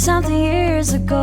something years ago.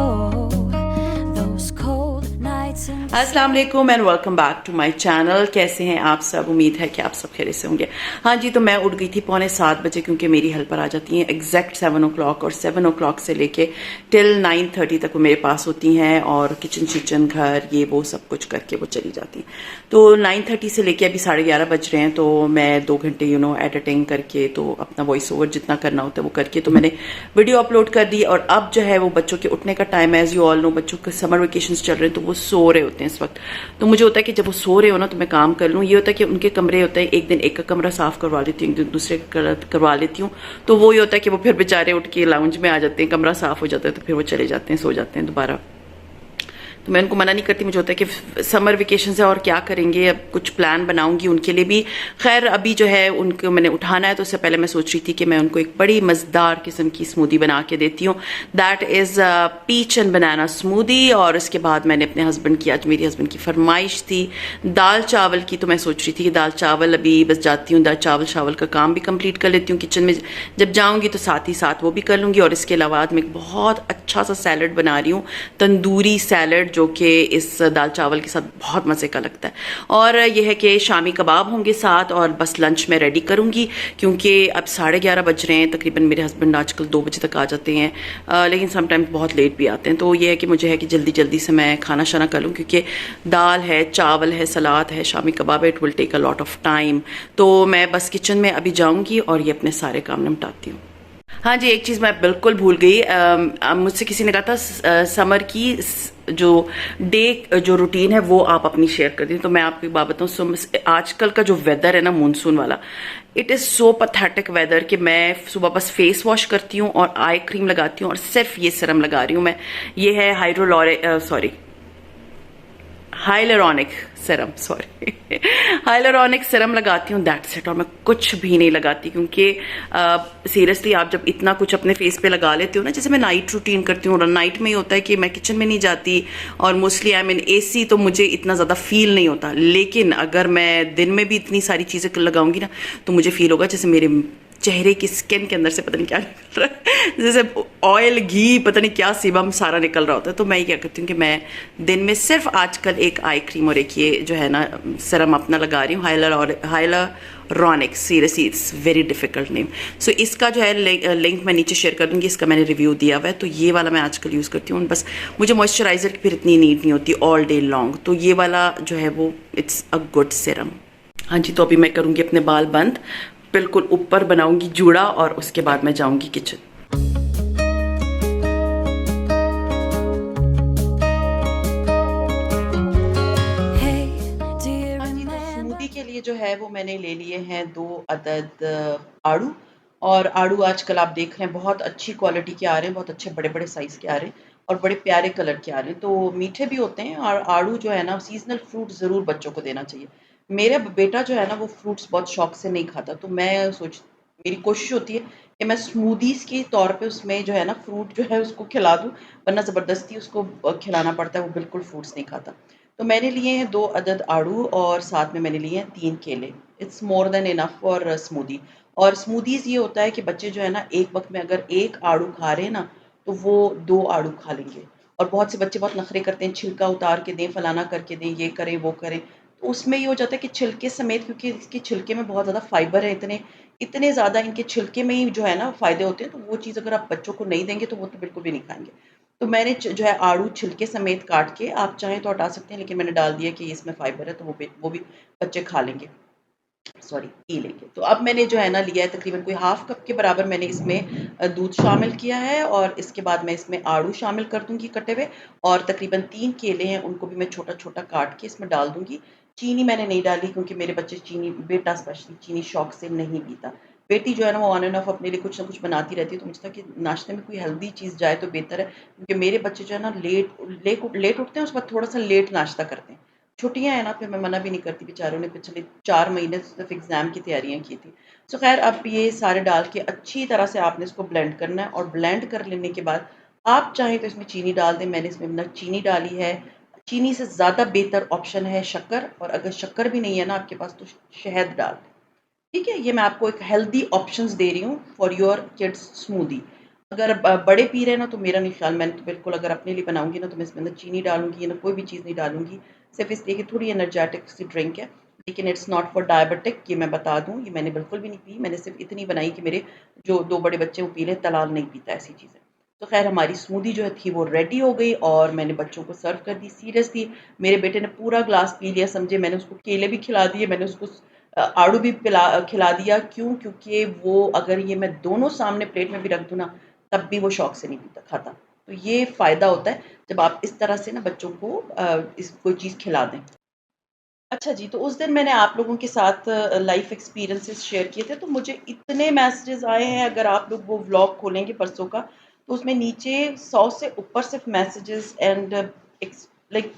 Those cold nights in अस्सलाम वालेकुम and welcome back to my channel. कैसे हैं आप सब? उम्मीद है कि आप सब खैरियत से होंगे। हाँ जी, तो मैं उठ गई थी 6:45 बजे क्योंकि मेरी हेल्पर आ जाती हैं एग्जैक्ट 7 o'clock, और 7 o'clock से लेके टिल 9:30 तक वो मेरे पास होती हैं और किचन घर ये वो सब कुछ करके वो चली जाती हैं। तो 9:30 से लेके अभी 11:30 बज रहे हैं, तो मैं 2 घंटे एडिटिंग करके तो अपना वॉइस ओवर जितना करना होता है वो करके तो मैंने वीडियो अपलोड कर दी। और अब जो है वो बच्चों के उठने का टाइम है। एज यू ऑल नो, बच्चों के समर वेकेशन चल रहे हैं तो वो सो रहे होते हैं इस वक्त। तो मुझे होता है कि जब वो सो रहे हो ना तो मैं काम कर लूँ। ये होता है कि उनके कमरे होते हैं, एक दिन एक का कमरा साफ करवा लेती हूँ, एक दिन दूसरे करवा लेती हूँ। तो वो ये होता है कि वो फिर बेचारे उठ के लाउंज में आ जाते हैं, कमरा साफ हो जाता है तो फिर वो चले जाते हैं, सो जाते हैं दोबारा। तो मैं उनको मना नहीं करती, मुझे होता है कि समर वेकेशन से और क्या करेंगे, अब कुछ प्लान बनाऊंगी उनके लिए भी। खैर अभी जो है उनको मैंने उठाना है, तो उससे पहले मैं सोच रही थी कि मैं उनको एक बड़ी मज़ेदार किस्म की स्मूदी बना के देती हूँ। That is peach and banana smoothie. और उसके बाद मैंने अपने हस्बैंड की, आज मेरे हस्बैंड की फरमाइश थी दाल चावल की, तो मैं सोच रही थी कि दाल चावल अभी बस जाती हूँ, दाल चावल का काम भी कंप्लीट कर लेती हूँ किचन में। जब जाऊँगी तो साथ ही साथ वो भी कर लूँगी। और इसके अलावा मैं एक बहुत अच्छा सा सैलड बना रही हूँ, तंदूरी सैलड, जो कि इस दाल चावल के साथ बहुत मज़े का लगता है। और यह है कि शामी कबाब होंगे साथ, और बस लंच में रेडी करूँगी क्योंकि अब 11:30 बज रहे हैं तकरीबन। मेरे हस्बैंड आजकल 2 बजे तक आ जाते हैं, लेकिन समटाइम्स बहुत लेट भी आते हैं। तो ये है कि मुझे है कि जल्दी जल्दी से मैं खाना शाना कर लूँ क्योंकि दाल है, चावल है, सलाद है, शामी कबाब है, it will take a lot of time. तो मैं बस किचन में अभी जाऊँगी और ये अपने सारे काम निपटाती हूँ। हाँ जी, एक चीज़ मैं बिल्कुल भूल गई। मुझसे किसी ने कहा था समर की जो डे जो रूटीन है वो आप अपनी शेयर कर दी, तो मैं आपको एक बात बताऊँ। आजकल का जो वेदर है ना, मानसून वाला, it is so pathetic weather कि मैं सुबह बस फेस वॉश करती हूँ और आई क्रीम लगाती हूँ और सिर्फ ये सीरम लगा रही हूँ मैं। ये है hyaluronic serum, sorry hyaluronic serum लगाती हूँ, दैट्स इट। और मैं कुछ भी नहीं लगाती क्योंकि सीरियसली आप जब इतना कुछ अपने फेस पे लगा लेते हो ना, जैसे मैं नाइट रूटीन करती हूँ और नाइट में ही होता है कि मैं किचन में नहीं जाती और मोस्टली आई मीन एसी, तो मुझे इतना ज़्यादा फील नहीं होता। लेकिन अगर मैं दिन में भी इतनी सारी चीज़ें लगाऊंगी ना तो मुझे फील होगा जैसे मेरे चेहरे की स्किन के अंदर से पता नहीं क्या निकल रहा है, जैसे ऑयल घी पता नहीं क्या सीबम सारा निकल रहा होता है। तो मैं ये क्या करती हूँ कि मैं दिन में सिर्फ आजकल एक आई क्रीम और एक ये जो है ना सीरम अपना लगा रही हूँ, hyaluronic. Seriously it's very difficult name. So इसका जो है लिंक मैं नीचे शेयर कर दूँगी, इसका मैंने रिव्यू दिया हुआ है। तो ये वाला मैं आजकल यूज़ करती हूँ। बस मुझे मॉइस्चराइज़र की फिर इतनी नीड नहीं होती ऑल डे लॉन्ग, तो ये वाला जो है वो इट्स अ गुड सीरम। हाँ जी, तो अभी मैं करूँगी अपने बाल बंद, बिल्कुल ऊपर बनाऊंगी जूड़ा और उसके बाद मैं जाऊंगी kitchen. hey, do you remember? Smoothie के लिए जो है वो मैंने ले लिए हैं 2 अदद आड़ू। और आड़ू आजकल आप देख रहे हैं बहुत अच्छी क्वालिटी के आ रहे हैं, बहुत अच्छे बड़े बड़े साइज के आ रहे हैं और बड़े प्यारे कलर के आ रहे हैं। तो मीठे भी होते हैं। और आड़ू जो है ना, सीजनल फ्रूट ज़रूर बच्चों को देना चाहिए। मेरा बेटा जो है ना वो फ्रूट्स बहुत शौक से नहीं खाता, तो मेरी कोशिश होती है कि मैं स्मूदीज़ के तौर पे उसमें जो है ना फ्रूट जो है उसको खिला दूँ, वरना ज़बरदस्ती उसको खिलाना पड़ता है, वो बिल्कुल फ्रूट्स नहीं खाता। तो मैंने लिए हैं 2 अदद आड़ू और साथ में मैंने लिए हैं 3 केले। It's more than enough for smoothie. और स्मूदीज़ ये होता है कि बच्चे जो है ना एक वक़्त में अगर 1 आड़ू खा रहे हैं ना, तो वो 2 आड़ू खा लेंगे। और बहुत से बच्चे बहुत नखरे करते हैं, छिलका उतार के दें, फलाना करके दें, ये करें, वो करें। तो उसमें ये हो जाता है कि छिलके समेत, क्योंकि इसके छिलके में बहुत ज़्यादा फाइबर है, इतने इतने ज़्यादा इनके छिलके में ही जो है ना फ़ायदे होते हैं, तो वो चीज़ अगर आप बच्चों को नहीं देंगे तो वो तो बिल्कुल भी नहीं खाएँगे। तो मैंने जो है आड़ू छिलके समेत काट के, आप चाहें तो हटा सकते हैं, लेकिन मैंने डाल दिया कि इसमें फाइबर है तो वो भी बच्चे खा लेंगे, सॉरी पी लेंगे। तो अब मैंने जो है ना लिया है तकरीबन कोई हाफ कप के बराबर मैंने इसमें दूध शामिल किया है। और इसके बाद मैं इसमें आड़ू शामिल कर दूंगी कटे हुए, और तकरीबन 3 केले हैं उनको भी मैं छोटा छोटा काट के इसमें डाल दूंगी। चीनी मैंने नहीं डाली क्योंकि मेरे बच्चे चीनी, बेटा स्पेशली चीनी शौक से नहीं पीता। बेटी जो है ना वो ऑन एंड ऑफ अपने लिए कुछ ना कुछ बनाती रहती है, तो मुझे था कि नाश्ते में कोई हेल्दी चीज़ जाए तो बेहतर है, क्योंकि मेरे बच्चे जो है ना लेट उठते हैं, उसके बाद थोड़ा सा लेट नाश्ता करते हैं। छुट्टियाँ हैं ना, फिर मैं मना भी नहीं करती, बेचारों ने पिछले 4 महीने सिर्फ एग्ज़ाम की तैयारियाँ की थी। सो ख़ैर अब ये सारे डाल के अच्छी तरह से आपने इसको ब्लेंड करना है, और ब्लेंड कर लेने के बाद आप चाहें तो इसमें चीनी डाल दें। मैंने इसमें ना चीनी डाली है। चीनी से ज़्यादा बेहतर ऑप्शन है शक्कर, और अगर शक्कर भी नहीं है ना आपके पास तो शहद डाल दें। ठीक है, ये मैं आपको एक हेल्दी ऑप्शंस दे रही हूँ फॉर योर किड्स स्मूदी। अगर बड़े पी रहे हैं ना तो मेरा नहीं ख्याल, मैंने तो बिल्कुल अगर अपने लिए बनाऊंगी ना तो मैं इसमें अंदर चीनी डालूंगी ना, कोई भी चीज़ नहीं डालूंगी, सिर्फ इसलिए कि थोड़ी एनर्जेटिक सी ड्रिंक है। लेकिन इट्स नॉट फॉर डायबिटिक, ये मैं बता दूं, ये मैंने बिल्कुल भी नहीं पी, मैंने सिर्फ इतनी बनाई कि मेरे जो 2 बड़े बच्चे वो पी लें, तलाल नहीं पीता ऐसी चीज़ें। तो खैर हमारी स्मूदी जो है थी वो रेडी हो गई और मैंने बच्चों को सर्व कर दी। सीरियसली मेरे बेटे ने पूरा ग्लास पी लिया समझे, मैंने उसको केले भी खिला दिए, मैंने उसको आड़ू भी खिला दिया। क्यों? क्योंकि वो अगर ये मैं दोनों सामने प्लेट में भी रख दूँ ना तब भी वो शौक से नहीं पीता खाता। तो ये फ़ायदा होता है जब आप इस तरह से ना बच्चों को इस कोई चीज़ खिला दें। अच्छा जी, तो उस दिन मैंने आप लोगों के साथ लाइफ़ एक्सपीरियंसेस शेयर किए थे, तो मुझे इतने मैसेजेस आए हैं, अगर आप लोग वो व्लॉग खोलेंगे परसों का, तो उसमें नीचे 100 से ऊपर सिर्फ़ messages and x like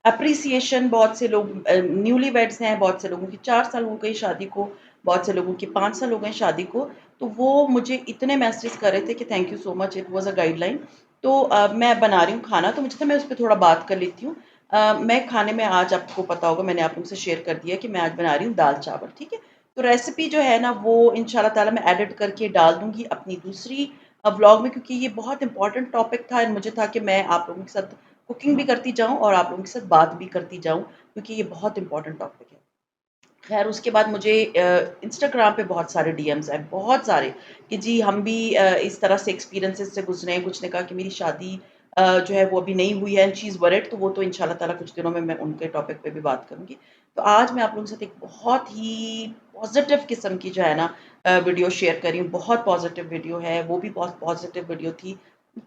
appreciation. बहुत से लोग न्यूली वेड्स हैं, बहुत से लोगों की 4 साल हो गई शादी को, बहुत से लोगों के 5 साल हो गए शादी को। तो वो मुझे इतने मैसेजेस कर रहे थे कि thank you so much, it was a guideline. तो मैं बना रही हूँ खाना, तो मुझे था मैं उस पे थोड़ा बात कर लेती हूँ। मैं खाने में आज आपको पता होगा मैंने आप लोगों से शेयर कर दिया कि मैं आज बना रही हूँ दाल-चावल, ठीक है? तो रेसिपी जो है ना वो इंशाल्लाह ताला मैं एडिट करके डाल दूँगी अपनी दूसरी व्लॉग में, क्योंकि ये बहुत इम्पोर्टेंट टॉपिक था और मुझे था कि मैं आप लोगों के साथ कुकिंग भी करती जाऊँ और आप लोगों के साथ बात भी करती जाऊँ, क्योंकि ये बहुत इम्पोर्टेंट टॉपिक है। खैर उसके बाद मुझे इंस्टाग्राम पे बहुत सारे डीएम्स आए, बहुत सारे, कि जी हम भी इस तरह से एक्सपीरियंसेस से गुजरे हैं। कुछ ने कहा कि मेरी शादी जो है वो अभी नहीं हुई है एंड शी इज़ वरिड, तो वो तो इंशाल्लाह ताला कुछ दिनों में मैं उनके टॉपिक पे भी बात करूँगी। तो आज मैं आप लोगों के साथ एक बहुत ही पॉज़िटिव किस्म की जो है ना वीडियो शेयर कर रही हूँ। बहुत पॉज़िटिव वीडियो है, वो भी बहुत पॉज़िटिव वीडियो थी।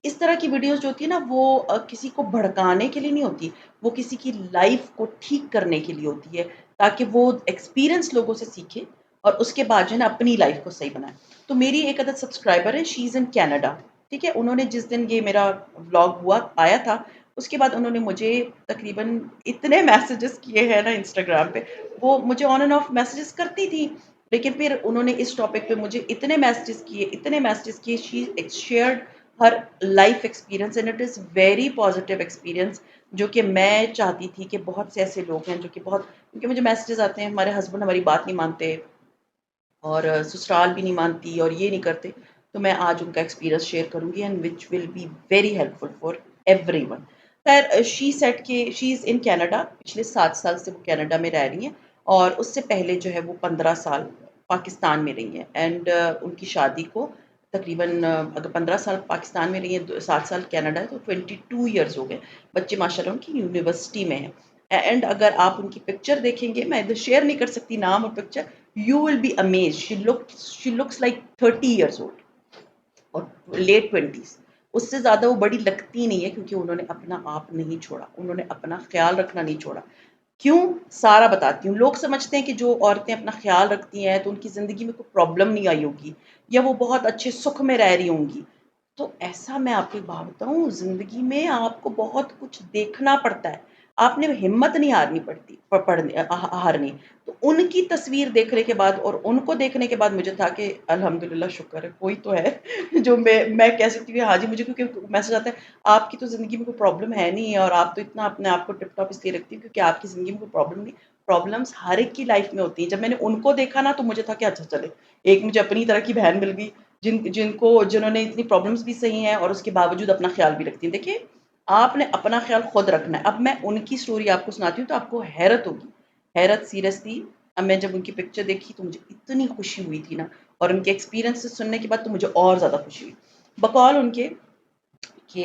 इस तरह की वीडियोज़ जो होती है ना वो किसी को भड़काने के लिए नहीं होती, वो किसी की लाइफ़ को ठीक करने के लिए होती है, ताकि वो एक्सपीरियंस लोगों से सीखे और उसके बाद जो है ना अपनी लाइफ को सही बनाए। तो मेरी एक अदद सब्सक्राइबर है, शी इज़ इन कनाडा, ठीक है? उन्होंने जिस दिन ये मेरा व्लॉग हुआ आया था, उसके बाद उन्होंने मुझे तकरीबन इतने मैसेजेस किए हैं ना इंस्टाग्राम पे, वो मुझे ऑन एंड ऑफ मैसेजेस करती थी, लेकिन फिर उन्होंने इस टॉपिक पे मुझे इतने मैसेजेस किए, she shared her life experience and it is very positive experience, जो कि मैं चाहती थी कि बहुत से ऐसे लोग हैं जो कि बहुत, क्योंकि मुझे मैसेजेस आते हैं हमारे हस्बैंड हमारी बात नहीं मानते और ससुराल भी नहीं मानती और ये नहीं करते, तो मैं आज उनका एक्सपीरियंस शेयर करूँगी and which will be very helpful for everyone. खैर शी सेड कि शी इज़ इन कनाडा, पिछले 7 साल से वो कनाडा में रह रही हैं और उससे पहले जो है वो 15 साल पाकिस्तान में रही हैं एंड उनकी शादी को तकरीबन अगर 15 साल पाकिस्तान में रही हैं, 7 साल कनाडा है, तो 22 ईयर्स हो गए। बच्चे माशाल्लाह उनकी यूनिवर्सिटी में हैं एंड अगर आप उनकी पिक्चर देखेंगे, मैं इधर शेयर नहीं कर सकती नाम और picture, you will be amazed. She looks like 30 years old और लेट 20s। उससे ज़्यादा वो बड़ी लगती नहीं है, क्योंकि उन्होंने अपना आप नहीं छोड़ा, उन्होंने अपना ख्याल रखना नहीं छोड़ा। क्यों? सारा बताती हूँ। लोग समझते हैं कि जो औरतें अपना ख्याल रखती हैं तो उनकी ज़िंदगी में कोई प्रॉब्लम नहीं आई होगी या वो बहुत अच्छे सुख में रह रही होंगी। तो ऐसा मैं आपको एक बात बताऊँ, ज़िंदगी में आपको बहुत कुछ देखना पड़ता है। आपने हिम्मत नहीं हारनी पड़ती प पड़नी हारनी। तो उनकी तस्वीर देखने के बाद और उनको देखने के बाद मुझे था कि अल्हम्दुलिल्लाह शुक्र है, कोई तो है जो मैं कह सकती हूँ हाँ जी, मुझे क्योंकि मैसेज आता है, आपकी तो ज़िंदगी में कोई प्रॉब्लम है नहीं और आप तो इतना अपने आप को टिप-टॉप इसलिए रखती हैं क्योंकि आपकी ज़िंदगी में कोई प्रॉब्लम नहीं। प्रॉब्लम्स हर एक की लाइफ़ में होती हैं। जब मैंने उनको देखा ना तो मुझे था कि अच्छा चले, एक मुझे अपनी तरह की बहन मिल गई जिन्होंने इतनी प्रॉब्लम्स भी सही हैं और उसके बावजूद अपना ख्याल भी रखती हैं। देखिए, आपने अपना ख्याल खुद रखना है। अब मैं उनकी स्टोरी आपको सुनाती हूँ तो आपको हैरत होगी। हैरत सीरियसली, अब मैं जब उनकी पिक्चर देखी तो मुझे इतनी खुशी हुई थी ना, और उनके एक्सपीरियंसेस सुनने के बाद तो मुझे और ज़्यादा खुशी हुई। बकौल उनके कि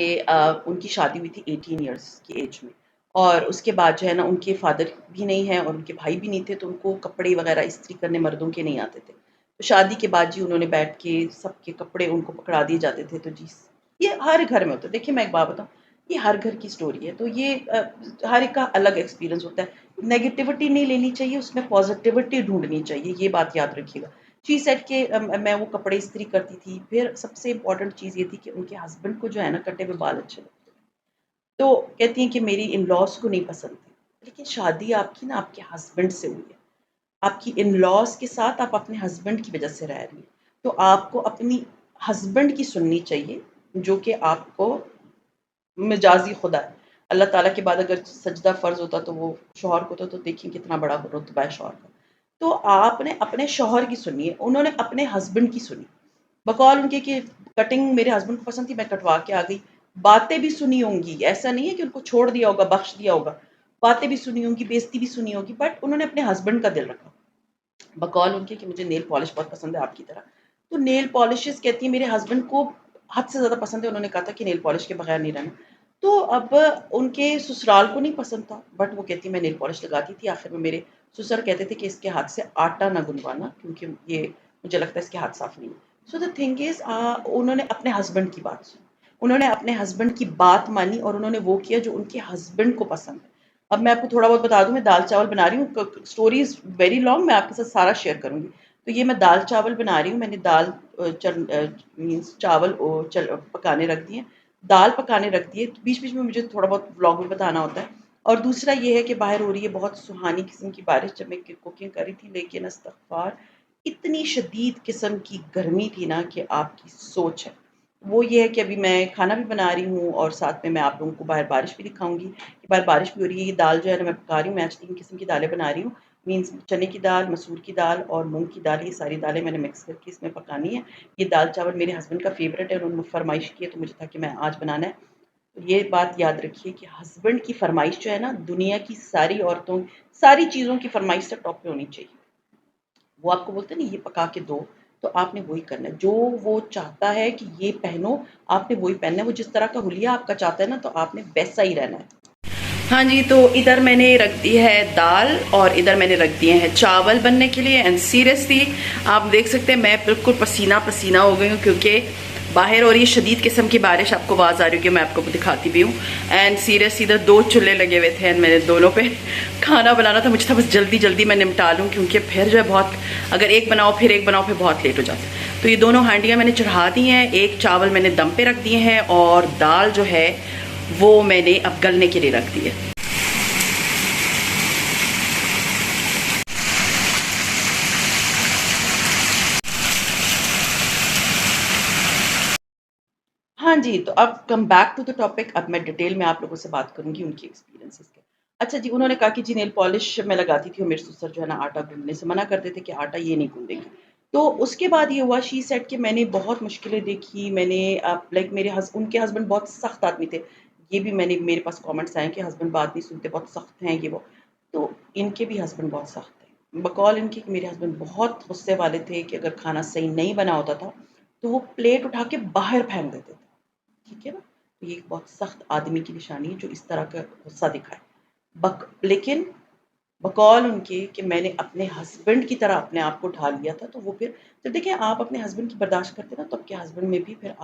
उनकी शादी हुई थी 18 इयर्स की एज में और उसके बाद जो है ना उनके फादर भी नहीं हैं और उनके भाई भी नहीं थे, तो उनको कपड़े वगैरह इस्त्री करने मर्दों के नहीं आते थे। तो शादी के बाद जी उन्होंने बैठ के सबके कपड़े उनको पकड़ा दिए जाते थे, तो जी ये हर घर में होता है। देखिए मैं एक बात बताऊँ, ये हर घर की स्टोरी है, तो ये हर एक का अलग एक्सपीरियंस होता है। नेगेटिविटी नहीं लेनी चाहिए, उसमें पॉज़िटिविटी ढूँढनी चाहिए, ये बात याद रखिएगा। शी सेड कि मैं वो कपड़े इस्त्री करती थी। फिर सबसे इम्पोर्टेंट चीज़ ये थी कि उनके हस्बैंड को जो है ना कटे हुए बाल अच्छे लगते थे। तो कहती हैं कि मेरी इन-लॉज़ को नहीं पसंद थे। लेकिन शादी आपकी ना आपके हस्बैंड से हुई है। आपकी इन-लॉज़ के साथ आप अपने हस्बैंड की वज़ह से रह रही हैं। तो आपको अपनी हस्बैंड की सुननी चाहिए, जो कि आपको मिजाज़ी खुदा है। अल्लाह ताला के बाद अगर सजदा फ़र्ज़ होता तो वो शौहर को तो देखिए कितना बड़ा रुतबा है शौहर का। तो आपने अपने शौहर की सुनी है, उन्होंने अपने हस्बैंड की सुनी। बकौल उनके कि कटिंग मेरे हस्बैंड को पसंद थी, मैं कटवा के आ गई। बातें भी सुनी होंगी, ऐसा नहीं है कि उनको छोड़ दिया होगा, बख्श दिया होगा। बातें भी सुनी होंगी, बेइज्जती भी सुनी होगी, बट उन्होंने अपने हस्बैंड का दिल रखा। बकौल उनके कि मुझे नेल पॉलिश बहुत पसंद है आपकी तरह। तो नेल पॉलिशेज़ कहती हैं मेरे हस्बैंड को हद से ज़्यादा पसंद है, उन्होंने कहा था कि नेल पॉलिश के बगैर नहीं रहना। तो अब उनके ससुराल को नहीं पसंद था, बट वो कहती मैं नेल पॉलिश लगाती थी। आखिर में मेरे ससुर कहते थे कि इसके हाथ से आटा ना गुनवाना, क्योंकि ये मुझे लगता है इसके हाथ साफ नहीं है। सो द थिंग इज़ उन्होंने अपने हस्बैंड की बात सुनी। उन्होंने अपने हस्बैंड की बात मानी और उन्होंने वो किया जो उनके हस्बैंड को पसंद है। अब मैं आपको थोड़ा बहुत बता दूँ, मैं दाल-चावल बना रही हूँ, स्टोरी इज़ वेरी लॉन्ग, मैं आपके साथ सारा शेयर करूँगी। तो ये मैं दाल-चावल बना रही हूँ, मैंने दाल मीन्स चावल पकाने रख दिए, दाल पकाने रख दिए, तो बीच-बीच में मुझे थोड़ा बहुत व्लॉग भी बताना होता है। और दूसरा ये है कि बाहर हो रही है बहुत सुहानी किस्म की बारिश, जब मैं कुकिंग कर रही थी, लेकिन अस्तग़फ़ार इतनी शदीद किस्म की गर्मी थी ना कि आपकी सोच है। वो ये है कि अभी मैं खाना भी बना रही हूँ और साथ में मैं आप लोगों को बाहर बारिश भी दिखाऊँगी कि बाहर बारिश भी हो रही है। ये दाल जो है ना मैं पका रही हूँ, मैं आज 3 किस्म की दालें बना रही हूँ। मीन्स चने की दाल, मसूर की दाल और मूँग की दाल, ये सारी दालें मैंने मिक्स करके इसमें पकानी है। ये दाल-चावल मेरे हस्बैंड का फ़ेवरेट है, उन्होंने फ़रमाइश की है तो मुझे था कि मैं आज बनाना है। तो ये बात याद रखिए कि हस्बैंड की फ़रमाइश जो है ना, दुनिया की सारी औरतों, सारी चीज़ों की फ़रमाइश से टॉप पे होनी चाहिए। वो आपको बोलते हैं ना ये पका के दो, तो आपने वही करना है। जो वो चाहता है कि ये पहनो, आपने वही पहनना है। वो जिस तरह का हुलिया आपका चाहता है ना, तो आपने वैसा ही रहना है। हाँ जी, तो इधर मैंने रख दी है दाल और इधर मैंने रख दिए हैं चावल बनने के लिए। एंड सीरियसली आप देख सकते हैं मैं बिल्कुल पसीना पसीना हो गई हूँ, क्योंकि बाहर हो रही है शदीद किस्म की बारिश। आपको आवाज़ आ रही होगी, मैं आपको दिखाती भी हूँ। एंड सीरियस इधर 2 चूल्हे लगे हुए थे एंड मैंने दोनों पे खाना बनाना था। मुझे था बस जल्दी जल्दी मैं निपटा लूँ, क्योंकि फिर जो है बहुत, अगर एक बनाओ फिर एक बनाओ फिर बहुत लेट हो जाता है। तो ये दोनों हांडियाँ मैंने चढ़ा दी हैं, एक चावल मैंने दम पे रख दिए हैं और दाल जो है वो मैंने अब गलने के लिए रख दी है। हाँ जी, तो अब come back to the topic, अब मैं डिटेल में आप लोगों से बात करूँगी उनकी एक्सपीरियंसेस के। अच्छा जी, उन्होंने कहा कि जी नेल पॉलिश मैं लगाती थी और मेरे ससुर जो है ना आटा गूँथने से मना करते थे कि आटा ये नहीं गूँथेगी। तो उसके बाद ये हुआ, शी सेड कि मैंने बहुत मुश्किलें देखी, मैंने लाइक मेरे उनके हस्बैंड बहुत सख्त आदमी थे। ये भी मेरे पास कमेंट्स आए कि हस्बैंड बात नहीं सुनते, बहुत सख्त हैं ये वो। तो इनके भी हस्बैंड बहुत सख्त थे। बकौल इनके कि मेरे हस्बैंड बहुत गुस्से वाले थे कि अगर खाना सही नहीं बना होता था, तो वो प्लेट उठा के बाहर फेंक देते थे। ठीक है ना? तो ये एक बहुत सख्त आदमी की निशानी है जो इस तरह का गुस्सा दिखाए। लेकिन बकौल उनके कि मैंने अपने हस्बैंड की तरह अपने आप को ढाल लिया था, तो वो फिर जब देखिए आप अपने हस्बैंड की बर्दाश्त करते हैं ना, तो आपके हस्बैंड में भी फिर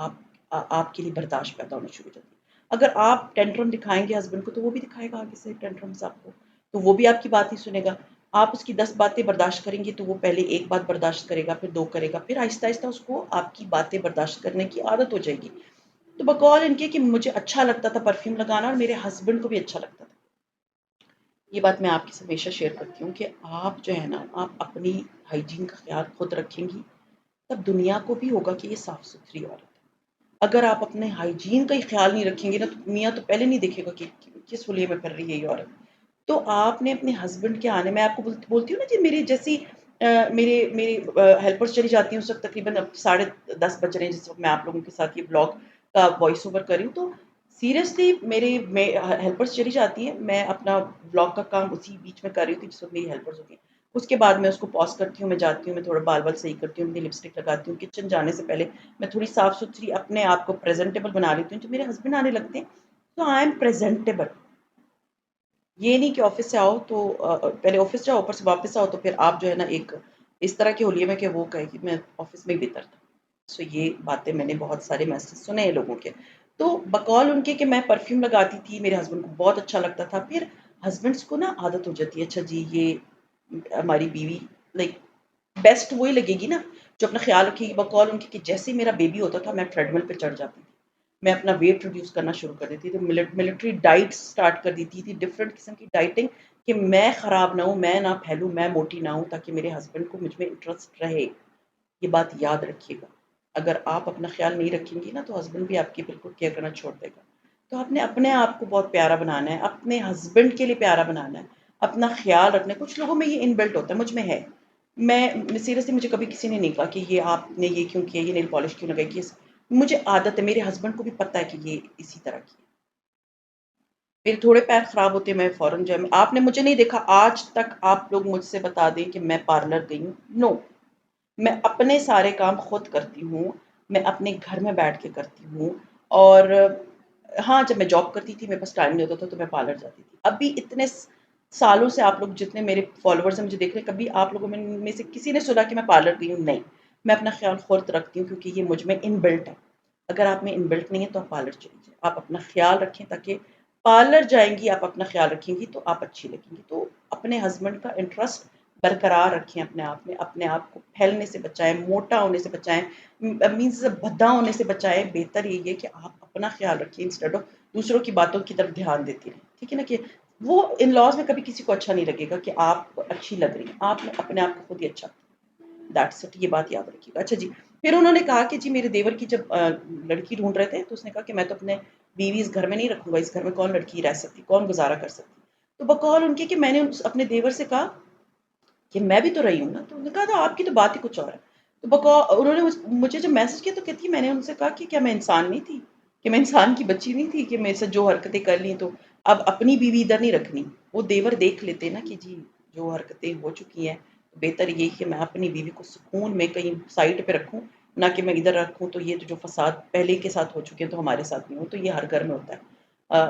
आपके लिए बर्दाश्त पैदा होना शुरू हो जाती है। अगर आप टेंट्रम दिखाएँगे हस्बैंड को, तो वो भी दिखाएगा आगे से टेंट्रम्स आपको, तो वो भी आपकी बात नहीं सुनेगा। आप उसकी 10 बातें बर्दाश्त करेंगी, तो वो पहले 1 बात बर्दाश्त करेगा, फिर 2 करेगा, फिर आहिस्ता-आहिस्ता उसको आपकी बातें बर्दाश्त करने की आदत हो जाएगी। तो बकौल इनके कि मुझे अच्छा लगता था परफ्यूम लगाना और मेरे हस्बैंड को भी अच्छा लगता था। ये बात मैं आपके साथ हमेशा शेयर करती हूँ कि आप जो है ना, आप अपनी हाइजीन का ख़्याल खुद रखेंगी, तब दुनिया को भी होगा कि ये साफ-सुथरी औरत है। अगर आप अपने हाइजीन का ही ख़्याल नहीं रखेंगे ना, तो मियाँ तो पहले नहीं देखेगा कि किस हुलिये में फिर रही है ये औरत। तो आपने अपने हस्बैंड के आने, मैं आपको बोलती हूँ ना जी, मेरी जैसी मेरे मेरी हेल्पर्स चली जाती हैं, उस वक़्त तकरीबन अब 10:30 बज रहे हैं जिस वक़्त मैं आप लोगों के साथ ये ब्लॉग का वॉइस ओवर कर रही हूँ। तो सीरियसली मेरे हेल्पर्स चली जाती हैं, मैं अपना ब्लॉग का काम उसी बीच में कर रही थी जिस वक़्त मेरी हेल्पर्स होती हैं। उसके बाद मैं उसको पॉज़ करती हूँ, मैं जाती हूँ, मैं थोड़ा बाल-वाल सही करती हूँ, अपनी लिपस्टिक लगाती हूँ। किचन जाने से पहले मैं थोड़ी साफ-सुथरी अपने आप को प्रेज़ेंटेबल बना लेती हूँ। जब मेरे हस्बैंड आने लगते हैं, तो आई एम प्रेज़ेंटेबल। ये नहीं कि ऑफ़िस से आओ तो पहले ऑफ़िस जाओ, ऊपर से वापस आओ, तो फिर आप जो है ना एक इस तरह के होलिये में कि वो कहे कि मैं ऑफ़िस में ही बेहतर था। सो ये बातें मैंने बहुत सारे मैसेज सुने हैं लोगों के। तो बकौल उनके कि मैं परफ्यूम लगाती थी, मेरे हस्बैंड को बहुत अच्छा लगता था। फिर हस्बैंड्स को ना आदत हो जाती है, अच्छा जी ये हमारी बीवी लाइक बेस्ट वही लगेगी ना, जो अपना ख़्याल रखेगी। बकौल उनके कि जैसे ही मेरा बेबी होता था, मैं ट्रेडमिल पे चढ़ जाती थी। मैं अपना वेट रिड्यूस करना शुरू कर देती थी, मिलिट्री डाइट्स स्टार्ट कर देती थी, डिफरेंट किस्म की डाइटिंग कि मैं ख़राब ना हूँ, मैं ना फैलूँ, मैं मोटी ना हूँ, ताकि मेरे हस्बैंड को मुझ में इंटरेस्ट रहे। ये बात याद रखिएगा। अगर आप अपना ख़्याल नहीं रखेंगी ना, तो हस्बैंड भी आपकी बिल्कुल केयर करना छोड़ देगा। तो आपने अपने आप को बहुत प्यारा बनाना है, अपने हस्बैंड के लिए प्यारा बनाना है, अपना ख़्याल रखना है। कुछ लोगों में ये इनबिल्ट होता है, मुझ में है। मैं सीरियसली, मुझे कभी किसी ने नहीं कहा कि ये आपने ये क्यों किया, ये नेल पॉलिश क्यों लगाई, कि मुझे आदत है, मेरे हस्बैंड को भी पता है कि ये इसी तरह की है। मेरे थोड़े पैर खराब होते, मैं फ़ौरन जो है, आपने मुझे नहीं देखा आज तक आप लोग मुझसे बता दें कि मैं पार्लर गई हूँ, नो। मैं अपने सारे काम खुद करती हूँ, मैं अपने घर में बैठ के करती हूँ। और हाँ, जब मैं जॉब करती थी, मेरे पास टाइम नहीं होता था, तो मैं पार्लर जाती थी। अभी इतने सालों से आप लोग जितने मेरे फॉलोअर्स हैं मुझे देख रहे हैं, कभी आप लोगों में से किसी ने सुना कि मैं पार्लर गई हूँ? नहीं। मैं अपना ख्याल खुद रखती हूँ, क्योंकि ये मुझ में इनबिल्ट है। अगर आप में इनबिल्ट नहीं है तो आप पार्लर चली जाइए, आप अपना ख्याल रखें, ताकि पार्लर जाएंगी, आप अपना ख्याल रखेंगी तो आप अच्छी लगेंगी। तो अपने हस्बैंड का इंटरेस्ट बरकरार रखें अपने आप में, अपने आप को फैलने से बचाएं, मोटा होने से बचाएं, मीन्स भद्दा होने से बचाएं। बेहतर यही है कि आप अपना ख्याल रखिए, इंस्टेड ऑफ दूसरों की बातों की तरफ ध्यान देती रहें। ठीक है ना? कि वो इन लॉज में कभी किसी को अच्छा नहीं लगेगा कि आप अच्छी लग रही हैं, आपने अपने आप को खुद ही अच्छा, दैट्स इट, ये बात याद रखिएगा। अच्छा जी, फिर उन्होंने कहा कि जी मेरे देवर की जब लड़की ढूंढ रहे थे, तो उसने कहा कि मैं तो अपने बीवी इस घर में नहीं रखूंगा, इस घर में कौन लड़की रह सकती, कौन गुजारा कर सकती। तो बकौल उनके कि मैंने अपने देवर से कहा कि मैं भी तो रही हूँ ना, तो उन्होंने कहा था आपकी तो बात ही कुछ और है। तो बकौल उन्होंने मुझे जब मैसेज किया, तो कहती मैंने उनसे कहा कि क्या मैं इंसान नहीं थी, कि मैं इंसान की बच्ची नहीं थी, कि मेरे से जो हरकतें कर ली, तो अब अपनी बीवी इधर नहीं रखनी। वो देवर देख लेते ना कि जी जो हरकतें हो चुकी हैं, तो बेहतर यही कि मैं अपनी बीवी को सुकून में कहीं साइड पे रखूं, ना कि मैं इधर रखूं। तो ये जो फसाद पहले के साथ हो चुके हैं, तो हमारे साथ नहीं हो, तो ये हर घर में होता है।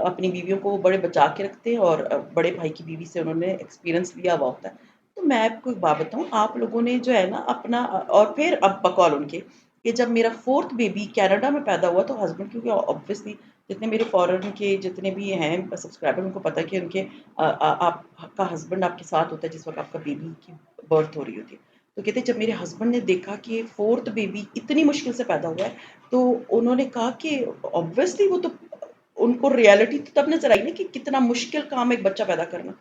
अपनी बीवियों को वो बड़े बचा के रखते हैं, और बड़े भाई की बीवी से उन्होंने एक्सपीरियंस लिया हुआ होता है। तो मैं आपको एक बात बताऊँ, आप लोगों ने जो है ना अपना और फिर अब बकौल उनके कि जब मेरा 4th बेबी कनाडा में पैदा हुआ, तो हस्बैंड, क्योंकि ऑब्वियसली जितने मेरे फॉरेन के जितने भी हैं सब्सक्राइबर, उनको पता है कि उनके आपका हस्बैंड आपके साथ होता है जिस वक़्त आपका बेबी की बर्थ हो रही होती है। तो कहते जब मेरे हस्बैंड ने देखा कि 4th बेबी इतनी मुश्किल से पैदा हुआ है, तो उन्होंने कहा कि ऑब्वियसली वो तो उनको रियलिटी तो तब नज़र आई ना कि कितना मुश्किल काम है एक बच्चा पैदा करना।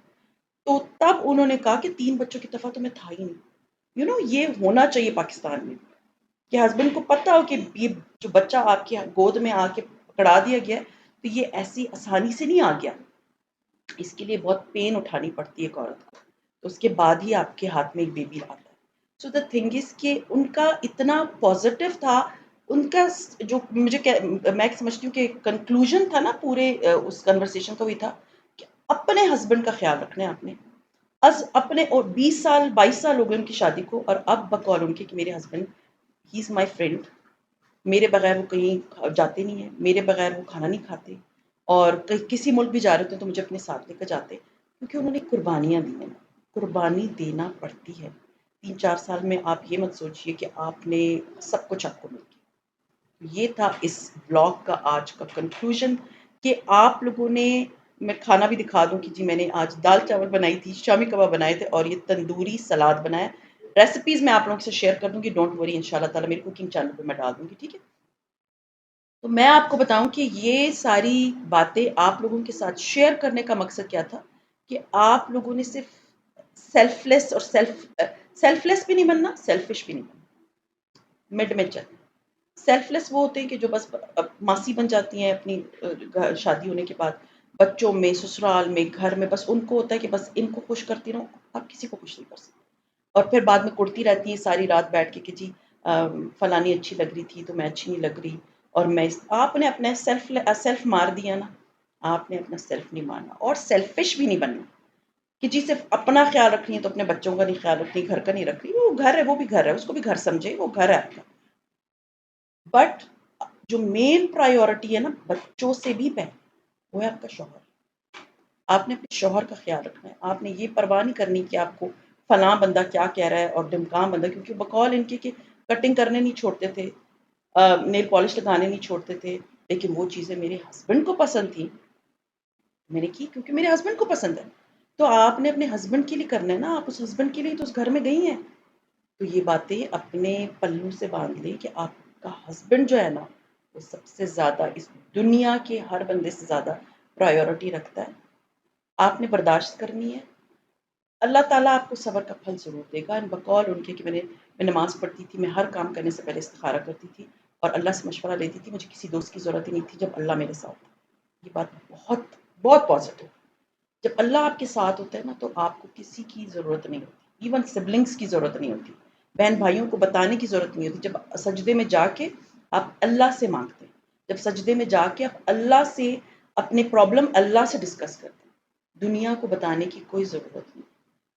तो तब उन्होंने कहा कि 3 बच्चों की दफ़ा तो मैं था ही नहीं। ये होना चाहिए पाकिस्तान में, कि हस्बैंड को पता हो कि ये जो बच्चा आपकी गोद में आके पकड़ा दिया गया है, तो ये ऐसी आसानी से नहीं आ गया। इसके लिए बहुत पेन उठानी पड़ती है एक औरत को। तो उसके बाद ही आपके हाथ में एक बेबी आता है। सो द थिंग इज़ कि उनका इतना पॉज़िटिव था, उनका जो मैं समझती हूँ कि कंक्लूज़न था ना पूरे उस कन्वर्सेशन का, वही था कि अपने हस्बैंड का ख़्याल रखना है आपने। अपने, और 20 साल 22 साल हो गए उनकी शादी को, और अब बकौल उनके कि मेरे husband he is my friend, मेरे बगैर वो कहीं जाते नहीं हैं, मेरे बगैर वो खाना नहीं खाते, और किसी मुल्क भी जा रहे होते हैं तो मुझे अपने साथ लेकर जाते, क्योंकि उन्होंने कुर्बानियाँ दी हैं। कुर्बानी देना पड़ती है। 3-4 साल में आप ये मत सोचिए कि आपने सब कुछ आपको मिल गया। ये था इस ब्लॉग का आज का कंक्लूजन, कि आप लोगों ने, मैं खाना भी दिखा दूं कि जी मैंने आज दाल चावल बनाई थी, शामी कबाब बनाए थे, और ये तंदूरी सलाद बनाया। रेसिपीज मैं आप लोगों से शेयर कर दूंगी, डोंट वरी, इंशाल्लाह ताला मेरे कुकिंग चैनल पे मैं डाल दूंगी। ठीक है? तो मैं आपको बताऊं कि ये सारी बातें आप लोगों के साथ शेयर करने का मकसद क्या था, कि आप लोगों ने सिर्फ सेल्फलेस और सेल्फलेस भी नहीं बनना, सेल्फिश भी नहीं बनना, मिड में चल। सेल्फलेस वो होते हैं कि जो बस मासी बन जाती हैं अपनी शादी होने के बाद, बच्चों में, ससुराल में, घर में, बस उनको होता है कि बस इनको खुश करती रहूं, आप किसी को खुश नहीं कर सकते। और फिर बाद में कुड़ती रहती है सारी रात बैठ के कि जी फलानी अच्छी लग रही थी तो मैं अच्छी नहीं लग रही, और आपने अपना सेल्फ मार दिया ना, आपने अपना सेल्फ नहीं मारना, और सेल्फिश भी नहीं बनना कि जी सिर्फ अपना ख्याल रख रही है तो अपने बच्चों का नहीं ख्याल रख रही, घर का नहीं रख रही। वो घर है, वो भी घर है, उसको भी घर समझे, वो घर है आपका। बट जो मेन प्रायोरिटी है ना बच्चों से भी पहले, वो है आपका शौहर। आपने अपने शौहर का ख्याल रखना है, आपने ये परवाह नहीं करनी कि आपको फलां बंदा क्या कह रहा है और ढिमकाम बंदा, क्योंकि बकौल इनके कि कटिंग करने नहीं छोड़ते थे, नेल पॉलिश लगाने नहीं छोड़ते थे, लेकिन वो चीज़ें मेरे हस्बैंड को पसंद थी, मैंने की क्योंकि मेरे हस्बैंड को पसंद है। तो आपने अपने हस्बैंड के लिए करना है ना, आप उस हस्बैंड के लिए तो उस घर में गई हैं। तो ये बातें अपने पल्लू से बांध लें कि आपका हस्बैंड जो है ना, वो सबसे ज़्यादा इस दुनिया के हर बंदे से ज़्यादा प्रायोरिटी रखता है। आपने बर्दाश्त करनी है, अल्लाह ताला आपको सब्र का फल ज़रूर देगा। एंड बकौल उनके कि मैं नमाज़ पढ़ती थी, मैं हर काम करने से पहले इस्तिखारा करती थी, और अल्लाह से मशवरा लेती थी, मुझे किसी दोस्त की ज़रूरत ही नहीं थी जब अल्लाह मेरे साथ था। ये बात बहुत बहुत पॉजिटिव। जब अल्लाह आपके साथ होता है ना, तो आपको किसी की ज़रूरत नहीं होती। इवन सिबलिंग्स की ज़रूरत नहीं होती, बहन भाइयों को बताने की ज़रूरत नहीं होती। जब सजदे में जाके आप अल्लाह से मांगते हैं, जब सजदे में जाके आप अल्लाह से अपने प्रॉब्लम अल्लाह से डिस्कस करते हैं, दुनिया को बताने की कोई ज़रूरत नहीं।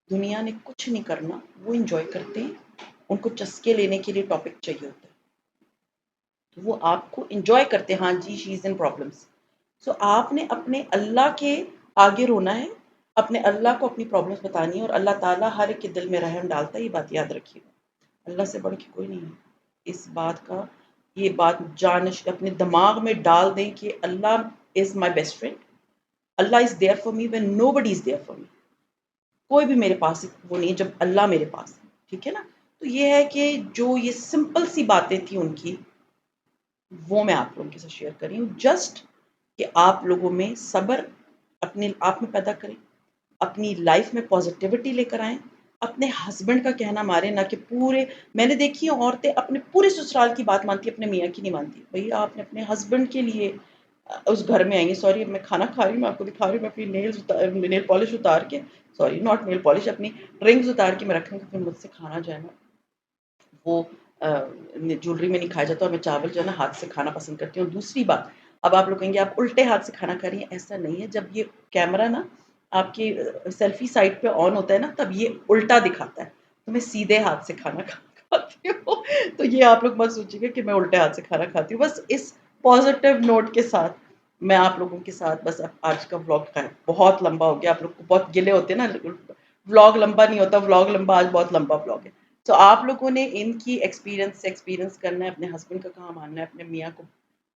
दुनिया ने कुछ नहीं करना, वो इंजॉय करते हैं, उनको चस्के लेने के लिए टॉपिक चाहिए होता है, तो वो आपको इंजॉय करते हैं। हाँ जी, शी इज़ इन प्रॉब्लम्स। सो आपने अपने अल्लाह के आगे रोना है, अपने अल्लाह को अपनी प्रॉब्लम्स बतानी है, और अल्लाह ताला हर एक के दिल में रहम डालता है, ये बात याद रखिएगा। अल्लाह से बढ़ के कोई नहीं है। इस बात का, ये बात अपने दिमाग में डाल दें कि Allah is my best friend. Allah is there for me when nobody is there for me. कोई भी मेरे पास वो नहीं है जब अल्लाह मेरे पास है, ठीक है ना? तो ये है कि जो ये सिंपल सी बातें थी उनकी, वो मैं आप लोगों के साथ शेयर कर रही हूँ, जस्ट कि आप लोगों में सब्र अपने आप में पैदा करें, अपनी लाइफ में पॉजिटिविटी लेकर आएँ, अपने हस्बैंड का कहना मारें, ना कि पूरे। मैंने देखी है औरतें अपने पूरे ससुराल की बात मानती है, अपने मियाँ की नहीं मानती। भैया आपने अपने हस्बैंड के लिए उस घर में आई हैं, सॉरी मैं खाना खा रही हूँ, मैं आपको दिखा रही हूँ, मैं अपनी नेल पॉलिश उतार के, सॉरी नॉट नेल पॉलिश, अपनी रिंग्स उतार के मैं रखूँगी, फिर मुझसे खाना जो है ना वो ज्वेलरी में नहीं खाया जाता, और मैं चावल जो है ना हाथ से खाना पसंद करती हूँ। दूसरी बात, अब आप लोग कहेंगे आप उल्टे हाथ से खाना खा रही हैं, ऐसा नहीं है। जब ये कैमरा ना आपकी सेल्फी साइड पे ऑन होता है ना, तब ये उल्टा दिखाता है, तो मैं सीधे हाथ से खाना खाती हूँ। तो ये आप लोग मत सोचिएगा कि मैं उल्टे हाथ से खाना खाती हूँ। बस इस पॉजिटिव नोट के साथ मैं आप लोगों के साथ बस अब आज का व्लॉग का बहुत लंबा हो गया। आप लोग को बहुत गिले होते हैं ना, व्लॉग लंबा नहीं होता, व्लॉग लंबा, आज बहुत लंबा व्लॉग है। तो आप लोगों ने इनकी एक्सपीरियंस से एक्सपीरियंस करना है, अपने हस्बैंड का कहाँ मानना है, अपने मियाँ को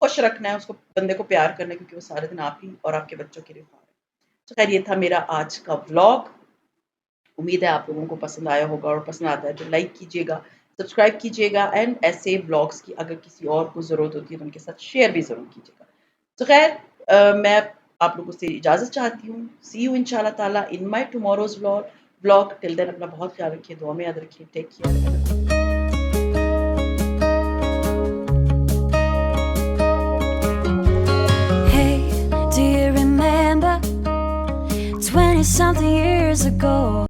खुश रखना है, उसको बंदे को प्यार करना है, क्योंकि वो सारे दिन आप ही और आपके बच्चों के लिए खा रहे हैं। तो खैर ये था मेरा आज का व्लॉग। उम्मीद है आप लोगों को पसंद आया होगा, और पसंद आता है तो लाइक कीजिएगा, सब्सक्राइब कीजिएगा, एंड ऐसे ब्लॉग्स की अगर किसी और को ज़रूरत होती है तो उनके साथ शेयर भी ज़रूर कीजिएगा। तो खैर मैं आप लोगों से इजाज़त चाहती हूँ। सी यू इंशाल्लाह ताला in my tomorrow's vlog. Till then अपना बहुत ख्याल रखिए, दुआ में याद रखिए। Take care. Hey, do you remember 20 something years ago?